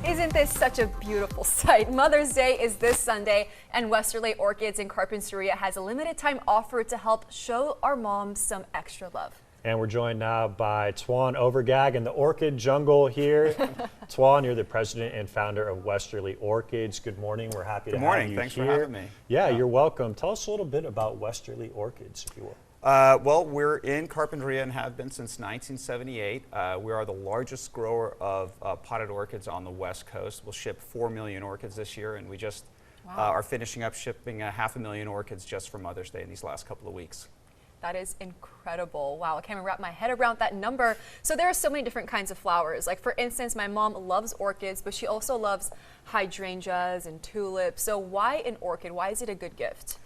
Isn't this such a beautiful sight? Mother's Day is this Sunday, and Westerlay Orchids in Carpinteria has a limited time offer to help show our moms some extra love. And we're joined now by Tuan Overgag in the orchid jungle here. Tuan, you're the president and founder of Westerlay Orchids. Good morning. We're happy to have you here. Good morning. Thanks for having me. Yeah, you're welcome. Tell us a little bit about Westerlay Orchids, if you will. Well, we're in Carpinteria and have been since 1978. We are the largest grower of potted orchids on the West Coast. We'll ship 4 million orchids this year, and we just are finishing up shipping 500,000 orchids just for Mother's Day in these last couple of weeks. That is incredible. Wow, I can't even wrap my head around that number. So there are so many different kinds of flowers. Like for instance, my mom loves orchids, but she also loves hydrangeas and tulips. So why an orchid? Why is it a good gift?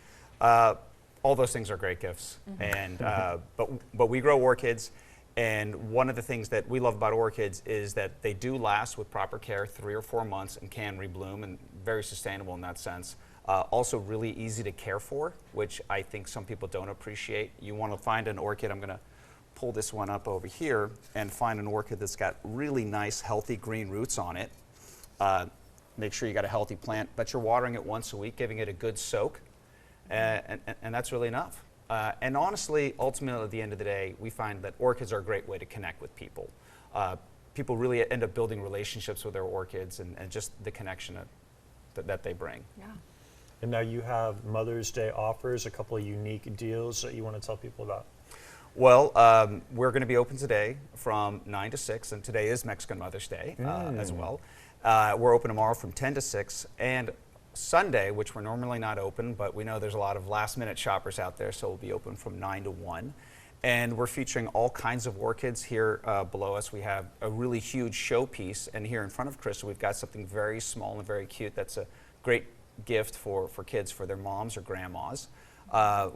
All those things are great gifts, and but we grow orchids, and one of the things that we love about orchids is that they do last with proper care 3 or 4 months and can rebloom, and very sustainable in that sense. Also really easy to care for, which I think some people don't appreciate. You want to find an orchid, I'm going to pull this one up over here and find an orchid that's got really nice healthy green roots on it. Make sure you got a healthy plant, but you're watering it once a week, giving it a good soak. And that's really enough. And honestly, ultimately, at the end of the day, we find that orchids are a great way to connect with people. People really end up building relationships with their orchids and just the connection that they bring. Yeah. And now you have Mother's Day offers, a couple of unique deals that you want to tell people about. Well, we're going to be open today from 9 to 6, and today is Mexican Mother's Day as well. We're open tomorrow from 10 to 6, and Sunday, which we're normally not open, but we know there's a lot of last-minute shoppers out there, so we'll be open from 9 to 1. And we're featuring all kinds of orchids here below us. We have a really huge showpiece, and here in front of Krista, we've got something very small and very cute that's a great gift for kids, for their moms or grandmas.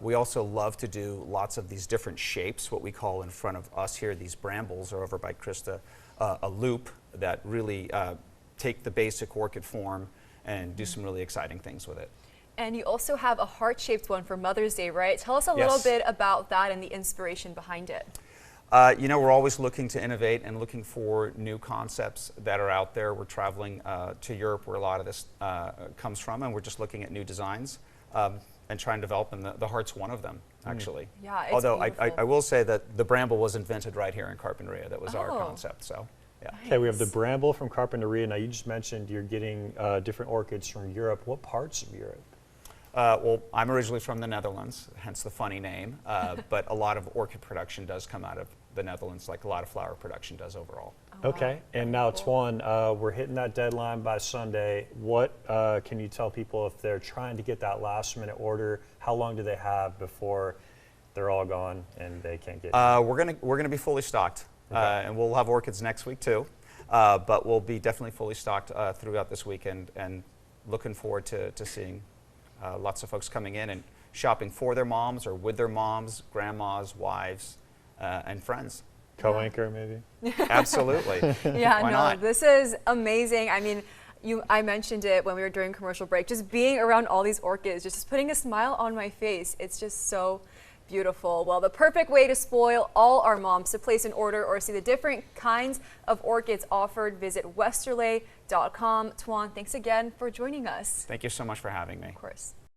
We also love to do lots of these different shapes, what we call in front of us here, these brambles, or over by Krista, a loop that really take the basic orchid form and do some really exciting things with it. And you also have a heart-shaped one for Mother's Day, right? Tell us a little bit about that and the inspiration behind it. You know, we're always looking to innovate and looking for new concepts that are out there. We're traveling to Europe, where a lot of this comes from, and we're just looking at new designs and trying to develop, and the heart's one of them, actually. Yeah, it's Although beautiful. I will say that the bramble was invented right here in Carpinteria. That was our concept, so. Yeah. Nice. Okay, we have the bramble from Carpinteria. Now, you just mentioned you're getting different orchids from Europe. What parts of Europe? Well, I'm originally from the Netherlands, hence the funny name, but a lot of orchid production does come out of the Netherlands, like a lot of flower production does overall. Oh, Okay, wow. and now Tuan, we're hitting that deadline by Sunday. What can you tell people if they're trying to get that last minute order? How long do they have before they're all gone and they can't get it? We're gonna be fully stocked. Okay. And we'll have orchids next week too, but we'll be definitely fully stocked throughout this weekend, and looking forward to seeing lots of folks coming in and shopping for their moms or with their moms, grandmas, wives, and friends. Co-anchor, maybe? Absolutely. Yeah, Why no, not? this is amazing. I mean, I mentioned it when we were doing commercial break, just being around all these orchids, just putting a smile on my face. It's just so beautiful. Well, the perfect way to spoil all our moms. To place an order or see the different kinds of orchids offered, visit westerlay.com. Tuan, thanks again for joining us. Thank you so much for having me. Of course.